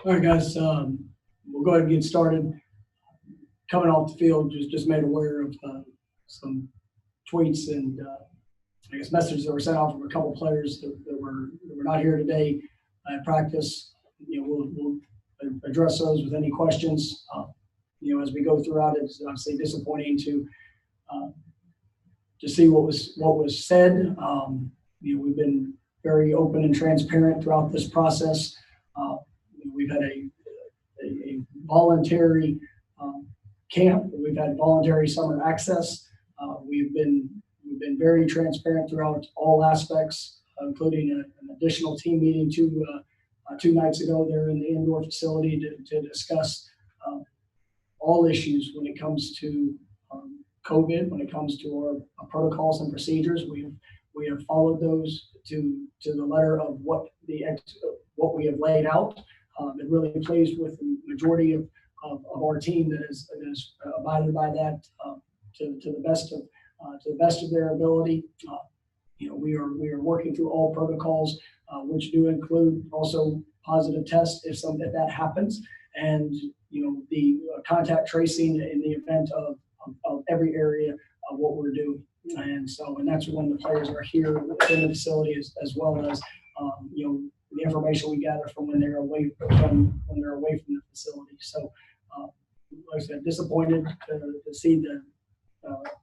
All right, guys, we'll go ahead and get started. Coming off the field, just made aware of some tweets and I guess messages that were sent off from a couple players that were not here today at practice. We'll address those with any questions. As we go throughout, it's obviously disappointing to see what was said. We've been very open and transparent throughout this process. We've had a voluntary camp. We've had voluntary summer access. We've been very transparent throughout all aspects, including an additional team meeting two nights ago there in the indoor facility to discuss all issues when it comes to COVID, when it comes to our protocols and procedures. We have followed those to the letter of what we have laid out. Been really pleased with the majority of our team that has abided by that to the best of their ability. We are working through all protocols, which do include also positive tests if that happens, and the contact tracing in the event of every area of what we're doing. And that's when the players are here within the facility as well as the information we gather from when they're away from the facility. So, like I said, disappointed to see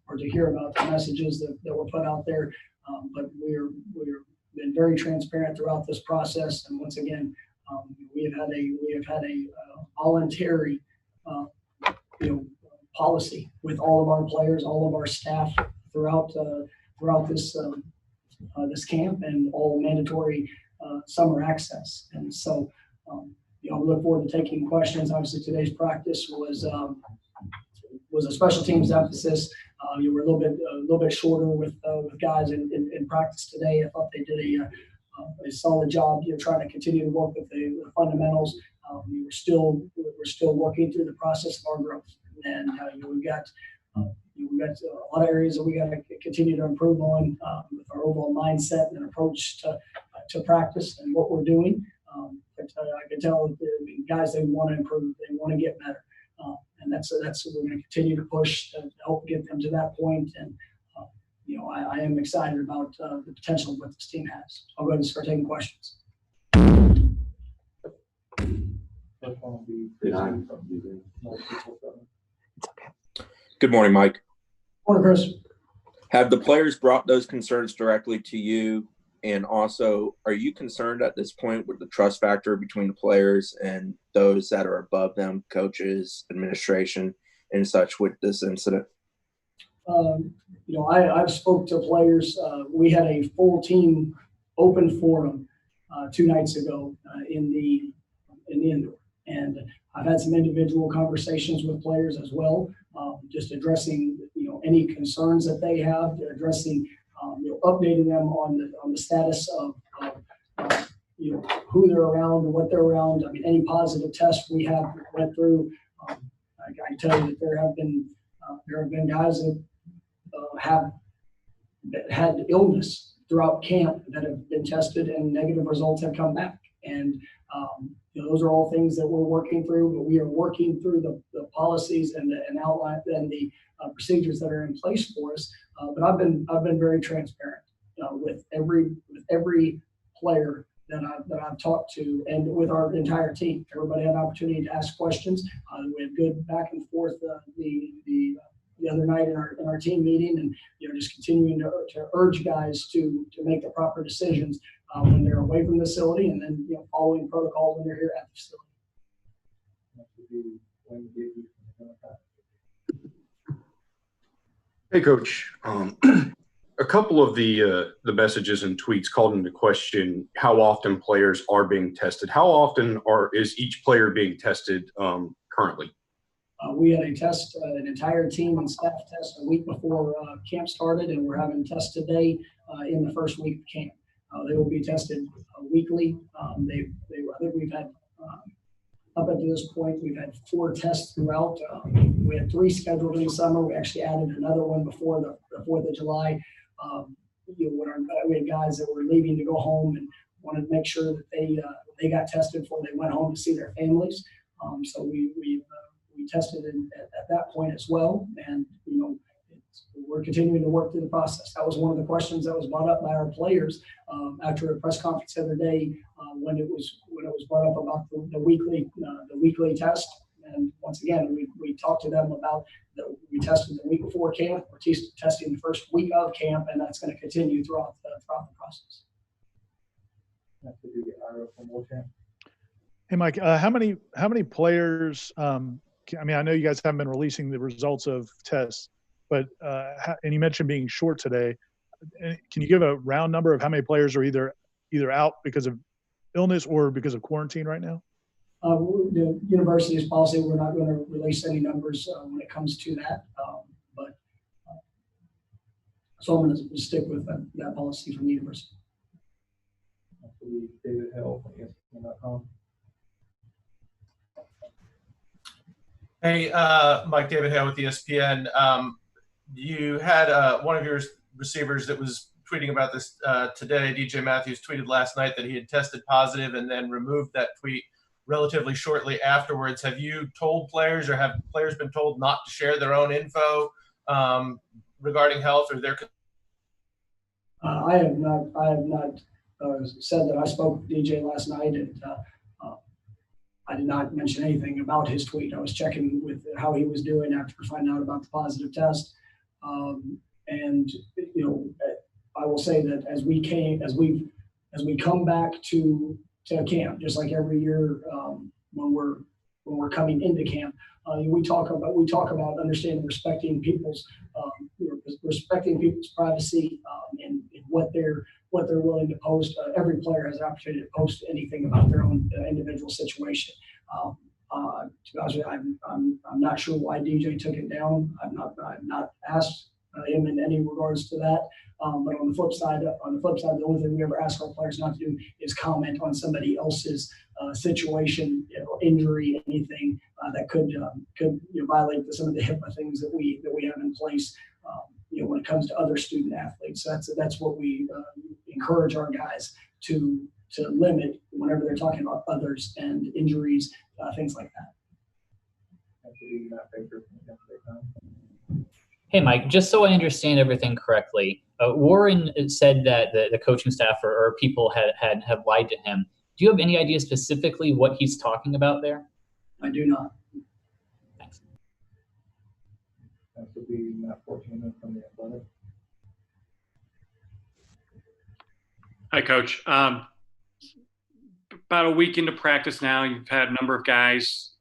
or to hear about the messages that were put out there. But we're been very transparent throughout this process. And once again, we have had a voluntary policy with all of our players, all of our staff throughout this camp, and all mandatory summer access. And so I look forward to taking questions. Obviously today's practice was a special teams emphasis. You were a little bit shorter with guys in practice today. I thought they did a solid job, trying to continue to work with the fundamentals. We're still working through the process of our growth, and we've got a lot of areas that we got to continue to improve on with our overall mindset and approach to practice and what we're doing. But I can tell the guys, they want to improve, they want to get better, and that's what we're going to continue to push to help get them to that point. And I am excited about the potential of what this team has. I'll go ahead and start taking questions. Good morning, Mike. Morning, Chris. Have the players brought those concerns directly to you? And also, are you concerned at this point with the trust factor between the players and those that are above them, coaches, administration, and such with this incident? I've spoke to players. We had a full team open forum 2 nights ago in the indoor, and I've had some individual conversations with players as well, just addressing any concerns that they have, addressing updating them on the status of who they're around and what they're around. I mean, any positive tests we have went through. I can tell you that there have been guys that have had illness throughout camp that have been tested and negative results have come back. And those are all things that we're working through, but we are working through the policies and outline and the procedures that are in place for us. But I've been very transparent with every player that I've talked to, and with our entire team. Everybody had an opportunity to ask questions. We had good back and forth the other night in our team meeting, and just continuing to urge guys to make the proper decisions when they're away from the facility, and then following protocol when they're here at the facility. Hey, Coach. A couple of the messages and tweets called into question how often players are being tested. How often is each player being tested currently? We had a test, an entire team and staff test a week before camp started, and we're having a test today in the first week of camp. They will be tested weekly. I think we've had up until this point, we've had 4 tests throughout. We had 3 scheduled in the summer. We actually added another one before the 4th of July. When we had guys that were leaving to go home and wanted to make sure that they they got tested before they went home to see their families. So we tested at that point as well, and we're continuing to work through the process. That was one of the questions that was brought up by our players after a press conference the other day when it was brought up about the weekly test. And once again, we talked to them about we tested the week before camp, we're testing the first week of camp, and that's going to continue throughout the process. Hey, Mike, how many players? I mean, I know you guys haven't been releasing the results of tests, but and you mentioned being short today. Can you give a round number of how many players are either out because of illness or because of quarantine right now? The university's policy, we're not going to release any numbers when it comes to that. So I'm going to stick with that policy from the university. David Hill, ESPN.com. Hey, Mike, David Hale with ESPN. You had one of your receivers that was tweeting about this today. DJ Matthews tweeted last night that he had tested positive and then removed that tweet relatively shortly afterwards. Have you told players, or have players been told not to share their own info regarding health or their? I have not said that I spoke with DJ last night, and I did not mention anything about his tweet. I was checking with how he was doing after finding out about the positive test. And I will say that as we come back to camp, just like every year when we're coming into camp, we talk about understanding, respecting people's privacy and what they're willing to post. Every player has an opportunity to post anything about their own individual situation. To be honest with you, I'm not sure why DJ took it down. I've not asked him in any regards to that. But on the flip side, the only thing we ever ask our players not to do is comment on somebody else's situation, injury, anything that could violate some of the HIPAA things that we have in place. When it comes to other student athletes, that's what we encourage our guys to limit whenever they're talking about others and injuries, things like that. Hey, Mike, just so I understand everything correctly, Warren said that the coaching staff or people have lied to him. Do you have any idea specifically what he's talking about there? I do not. Thanks. That would be Matt 14 from the Athletic. Hi, Coach. About a week into practice now, you've had a number of guys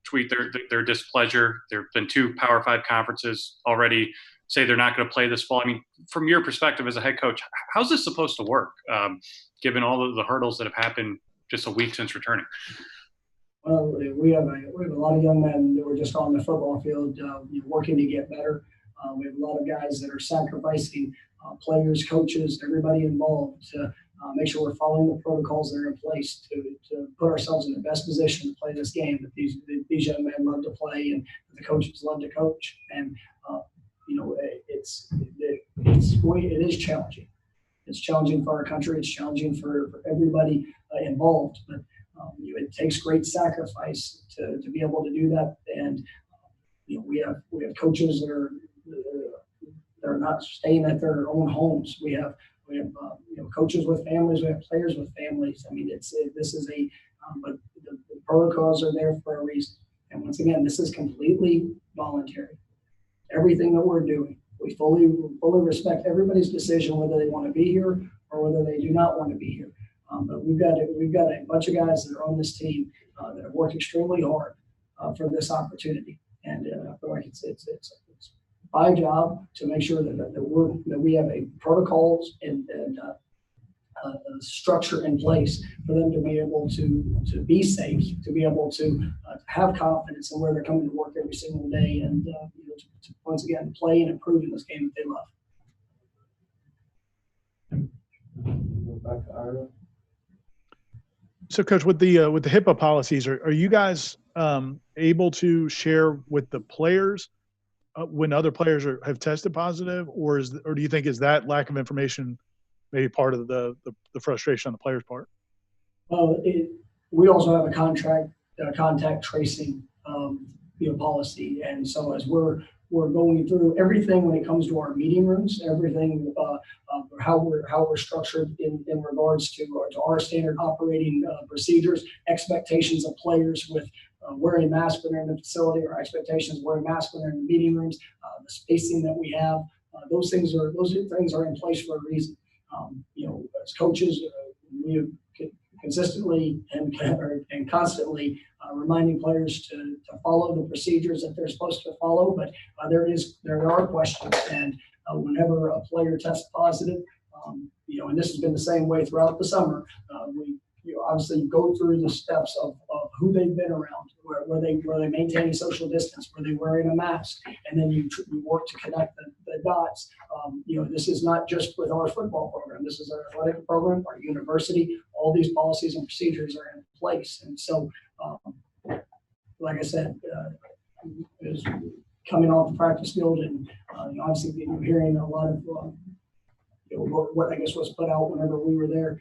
tweet their displeasure. There have been 2 Power 5 conferences already say they're not going to play this fall. I mean, from your perspective as a head coach, how's this supposed to work, given all of the hurdles that have happened just a week since returning? Well, we have a lot of young men that were just on the football field working to get better. We have a lot of guys that are sacrificing, players, coaches, everybody involved to make sure we're following the protocols that are in place to put ourselves in the best position to play this game that these young men love to play and the coaches love to coach. And it is challenging. It's challenging for our country. It's challenging for everybody involved. But it takes great sacrifice to be able to do that. And we have coaches that are not staying at their own homes. We have coaches with families. We have players with families. I mean, but the protocols are there for a reason. And once again, this is completely voluntary. Everything that we're doing, we fully respect everybody's decision whether they want to be here or whether they do not want to be here. But we've got a bunch of guys that are on this team that have worked extremely hard for this opportunity, and I feel like it's my job to make sure that we have a protocols and a structure in place for them to be able to be safe, to be able to have confidence in where they're coming to work every single day, and to once again play and improve in this game that they love. Back to Ira. So, Coach, with the HIPAA policies, are you guys able to share with the players when other players have tested positive, or do you think is that lack of information maybe part of the frustration on the players' part? Well, we also have a contact tracing, policy. And so as we're going through everything when it comes to our meeting rooms, everything, how we're structured in regards to our standard operating procedures, expectations of players with wearing masks when they're in the facility, or expectations of wearing masks when they're in the meeting rooms, the spacing that we have, those things are in place for a reason. As coaches, we have consistently and constantly reminding players to follow the procedures that they're supposed to follow. But there are questions, and whenever a player tests positive, and this has been the same way throughout the summer, we obviously go through the steps of who they've been around, where they maintaining social distance, were they wearing a mask, and then you work to connect the dots. This is not just with our football program. This is our athletic program, our university. All these policies and procedures are in place, and so, like I said, is coming off the practice field, and obviously you're hearing a lot of what I guess was put out whenever we were there.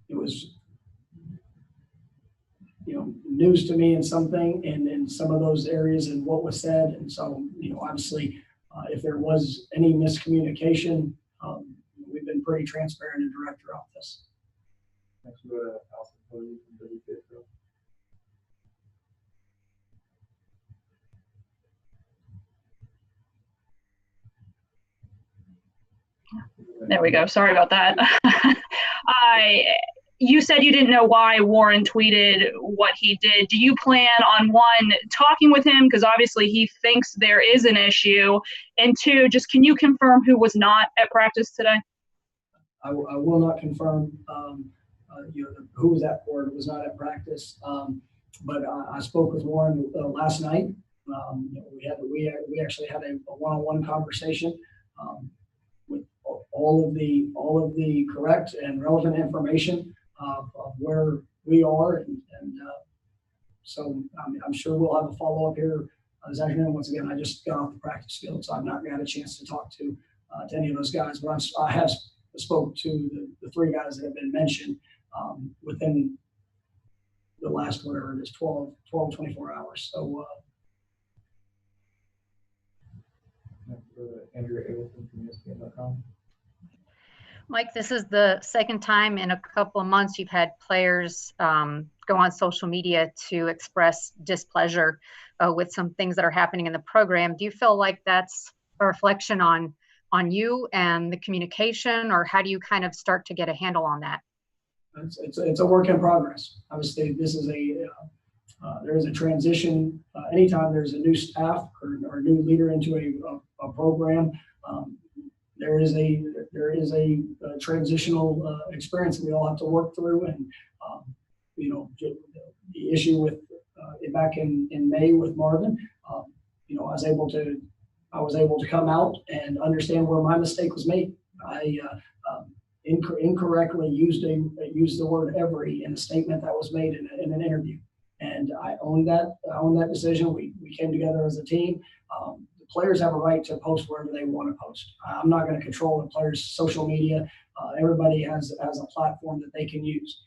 It was news to me in something, and in some of those areas and what was said. And so obviously if there was any miscommunication, we've been pretty transparent and direct throughout this. Next, we go to Allison Cody from the Pittsburgh. There we go. Sorry about that. You said you didn't know why Warren tweeted what he did. Do you plan on, one, talking with him, because obviously he thinks there is an issue, and two, just can you confirm who was not at practice today? I will not confirm who was at or was not at practice, but I spoke with Warren last night. We actually had a one-on-one conversation with all of the correct and relevant information of where we are, and so I'm sure we'll have a follow-up here this afternoon. Once again, I just got off the practice field, so I've not got a chance to talk to any of those guys, but I have spoke to the three guys that have been mentioned within the last, whatever it is, 24 hours. So Andrea Ableton from ESPN.com. Mike, this is the second time in a couple of months you've had players go on social media to express displeasure with some things that are happening in the program. Do you feel like that's a reflection on you and the communication, or how do you kind of start to get a handle on that? It's a work in progress. Obviously, this is there is a transition. Anytime there's a new staff or a new leader into a program, there is a transitional experience that we all have to work through. And the issue with back in May with Marvin, I was able to come out and understand where my mistake was made. I incorrectly used the word every in a statement that was made in an interview, and I own that. I own that decision. We came together as a team. The players have a right to post wherever they want to post. I'm not going to control the players' social media. Everybody has a platform that they can use.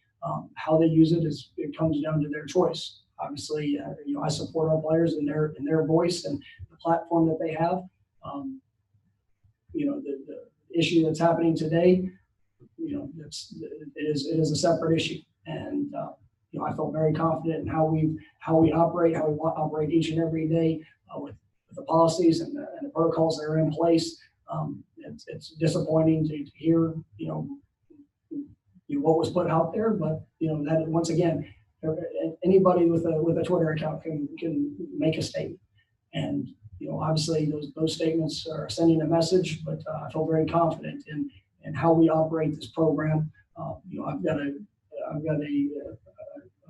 How they use it comes down to their choice. Obviously, I support our players in their voice and the platform that they have. The issue that's happening today, it is a separate issue, and I feel very confident in how we operate each and every day with the policies and the protocols that are in place. It's disappointing to hear what was put out there, but that once again, anybody with a Twitter account can make a statement, and obviously those statements are sending a message, but I feel very confident in how we operate this program. I've got a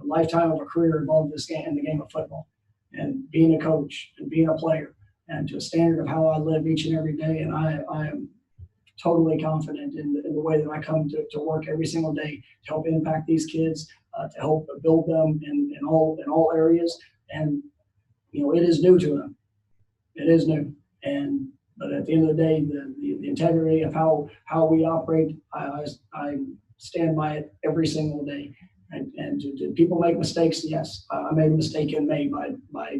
lifetime of a career involved in the game of football, and being a coach and being a player, and to a standard of how I live each and every day. And I am totally confident in the way that I come to work every single day to help impact these kids, to help build them in all areas. And it is new to them. It is new. But at the end of the day, the integrity of how we operate. I stand by it every single day. And do people make mistakes? Yes, I made a mistake in May by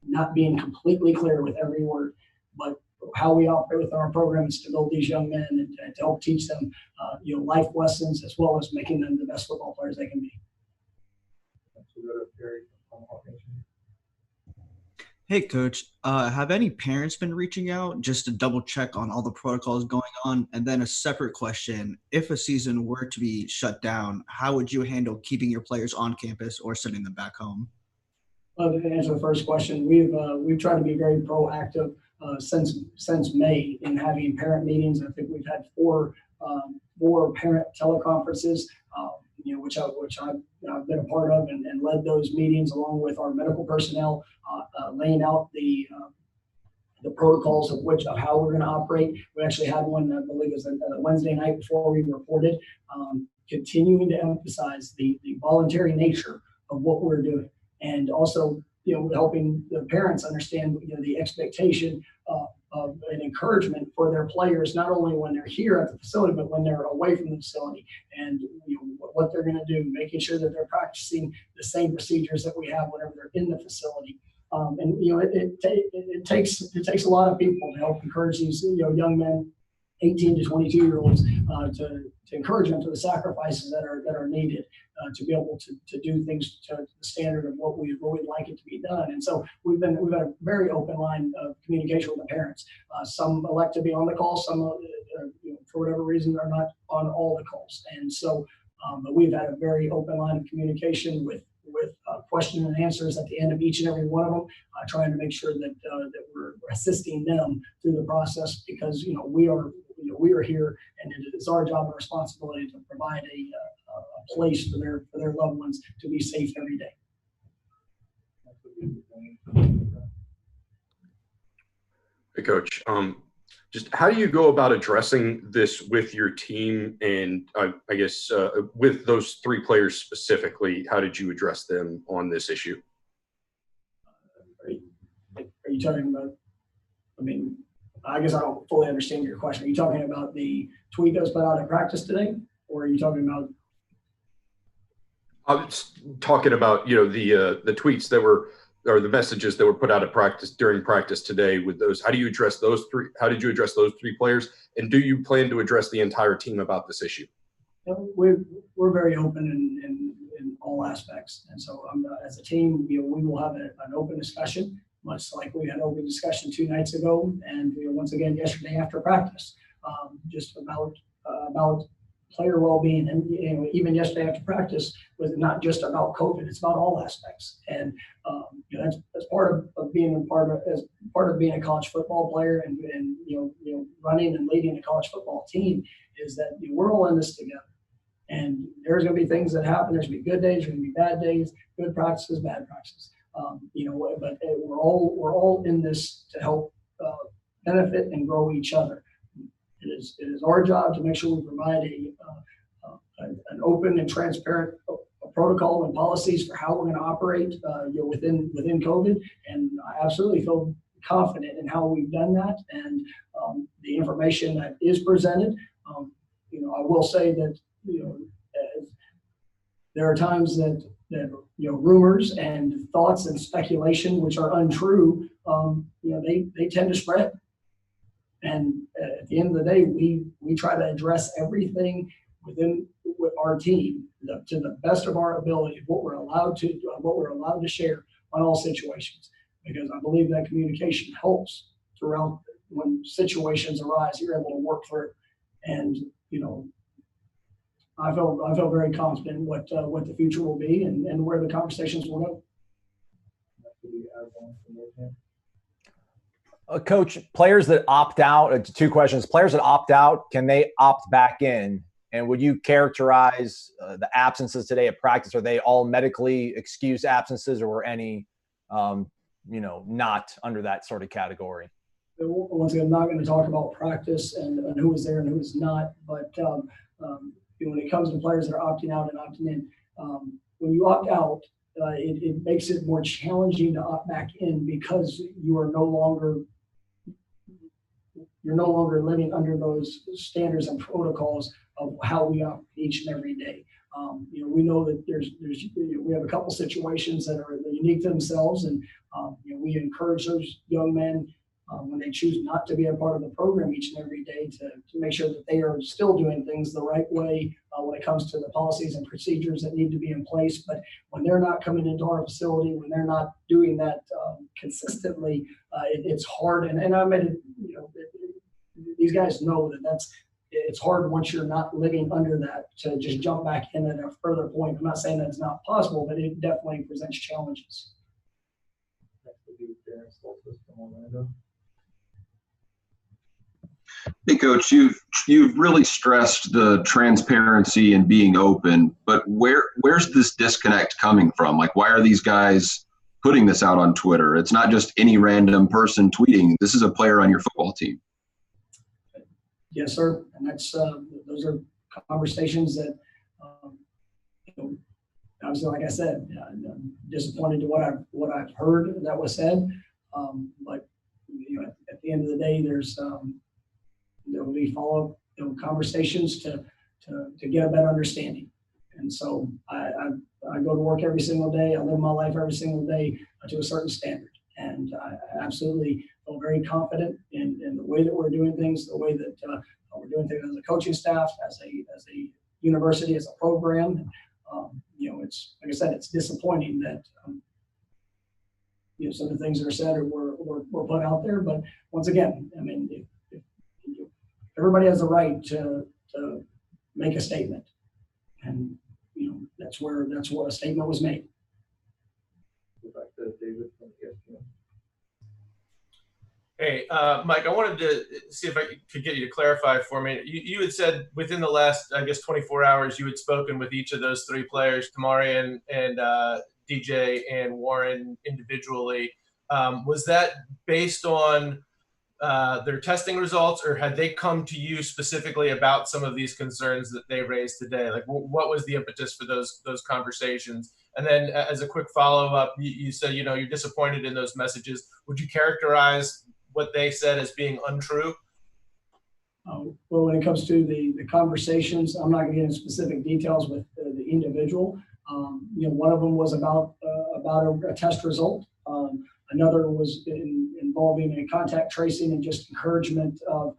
not being completely clear with every word. But how we operate with our program is to build these young men and to help teach them, life lessons as well as making them the best football players they can be. Hey, Coach, have any parents been reaching out just to double check on all the protocols going on? And then a separate question, if a season were to be shut down, how would you handle keeping your players on campus or sending them back home? Well, to answer the first question, we've tried to be very proactive since May in having parent meetings. I think we've had four parent teleconferences, which I've been a part of and led those meetings along with our medical personnel, laying out the protocols of how we're going to operate. We actually had one, I believe it was a Wednesday night before we reported, continuing to emphasize the voluntary nature of what we're doing. And also, helping the parents understand, the expectation of an encouragement for their players, not only when they're here at the facility, but when they're away from the facility, and what they're going to do, making sure that they're practicing the same procedures that we have whenever they're in the facility. It takes a lot of people to help encourage these young men, 18 to 22-year-olds, to encourage them to the sacrifices that are needed to be able to do things to the standard of what we'd like it to be done. And so we've had a very open line of communication with the parents. Some elect to be on the call, some for whatever reason are not on all the calls. And so, but we've had a very open line of communication with question and answers at the end of each and every one of them, trying to make sure that we're assisting them through the process, because we are here, and it is our job and responsibility to provide a place for their loved ones to be safe every day. Hey, Coach. Just how do you go about addressing this with your team, and I guess with those three players specifically? How did you address them on this issue? Are you talking about? I guess I don't fully understand your question. Are you talking about the tweet that was put out at practice today, or are you talking about? I was talking about the tweets that were, or the messages that were put out at practice during practice today. With those, how do you address those three? How did you address those three players? And do you plan to address the entire team about this issue? We're very open in all aspects, and so as a team, we will have an open discussion, much like we had an open discussion 2 nights ago, and once again yesterday after practice, just about player well-being. And even yesterday after practice was not just about COVID; it's about all aspects. And that's part of being a college football player, and running and leading a college football team, is that we're all in this together. And there's going to be things that happen. There's going to be good days. There's going to be bad days. Good practices, bad practices. But we're all in this to help benefit and grow each other. It is our job to make sure we provide an open and transparent protocol and policies for how we're going to operate within COVID. And I absolutely feel confident in how we've done that, and the information that is presented. I will say that there are times that rumors and thoughts and speculation which are untrue, they tend to spread. And at the end of the day, we try to address everything with our team to the best of our ability, what we're allowed to share on all situations, because I believe that communication helps throughout. When situations arise, you're able to work through. And I feel very confident in what the future will be and where the conversations will go. Coach, players that opt out, 2 questions. Players that opt out, can they opt back in? And would you characterize the absences today at practice? Are they all medically excused absences, or were any, not under that sort of category? Once again, I'm not going to talk about practice and who was there and who was not. But when it comes to players that are opting out and opting in, when you opt out, it makes it more challenging to opt back in, because you are no longer you're no longer living under those standards and protocols of how we operate each and every day. We know that we have a couple situations that are unique to themselves, and we encourage those young men when they choose not to be a part of the program each and every day to make sure that they are still doing things the right way when it comes to the policies and procedures that need to be in place. But when they're not coming into our facility, when they're not doing that consistently, it's hard. And I mean, these guys know that it's hard once you're not living under that to just jump back in at a further point. I'm not saying that it's not possible, but it definitely presents challenges. Next would be Darren Stoltzfus from Orlando. Hey, Coach, you've really stressed the transparency and being open, but where's this disconnect coming from? Like, why are these guys putting this out on Twitter? It's not just any random person tweeting. This is a player on your football team. Yes, sir. And that's those are conversations that, obviously, like I said, I'm disappointed to what I've heard that was said. But at the end of the day, there will be follow-up conversations to get a better understanding. And so I go to work every single day. I live my life every single day to a certain standard. And I absolutely feel very confident in the way that we're doing things, the way that we're doing things as a coaching staff, as a university, as a program. It's like I said, it's disappointing that some of the things that are said were put out there. But once again, I mean, if everybody has the right to make a statement, and that's what a statement was made. Go back to David from ESPN. Hey, Mike, I wanted to see if I could get you to clarify for me. You had said within the last, 24 hours, you had spoken with each of those three players, Tamari and DJ and Warren individually. Was that based on their testing results, or had they come to you specifically about some of these concerns that they raised today? Like, what was the impetus for those conversations? And then as a quick follow-up, you said, you're disappointed in those messages. Would you characterize what they said as being untrue? Well, when it comes to the conversations, I'm not going to get into specific details with the individual. One of them was about a test result. Another was involving a contact tracing and just encouragement of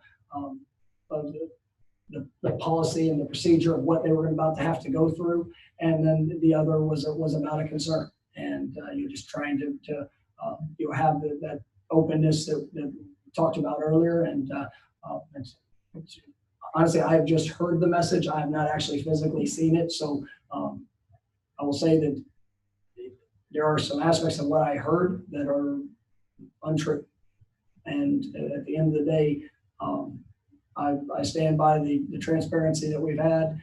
the policy and the procedure of what they were about to have to go through. And then the other was about a concern, and you're just trying to have that openness that we talked about earlier. And honestly, I've just heard the message. I have not actually physically seen it. So I will say that there are some aspects of what I heard that are untrue. And at the end of the day, I stand by the transparency that we've had.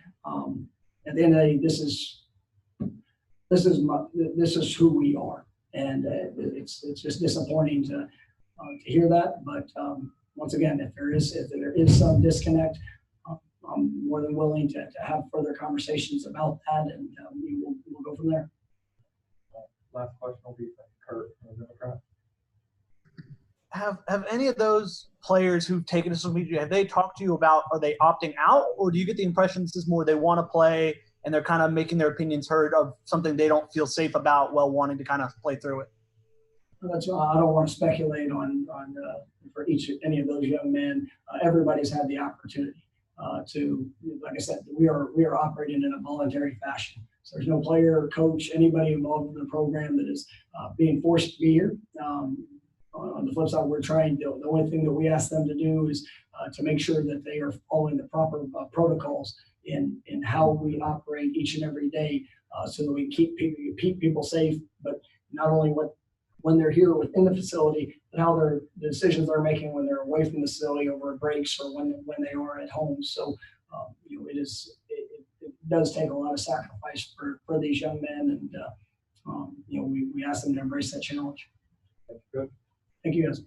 At the end of the day, this is who we are. And it's just disappointing to hear that. But once again, if there is some disconnect, I'm more than willing to have further conversations about that, and we'll go from there. Last question will be from Kurt from the Democrat. Have any of those players who've taken to social media, have they talked to you about, are they opting out, or do you get the impression this is more they want to play and they're kind of making their opinions heard of something they don't feel safe about while wanting to kind of play through it? I don't want to speculate on for any of those young men. Everybody's had the opportunity to, like I said, we are operating in a voluntary fashion. So there's no player or coach, anybody involved in the program that is being forced to be here. On the flip side, the only thing that we ask them to do is to make sure that they are following the proper protocols in how we operate each and every day, so that we keep people safe, but not only when they're here within the facility, but how the decisions they're making when they're away from the facility over breaks or when they are at home. So it does take a lot of sacrifice for these young men, and we ask them to embrace that challenge. That's good. Thank you, guys.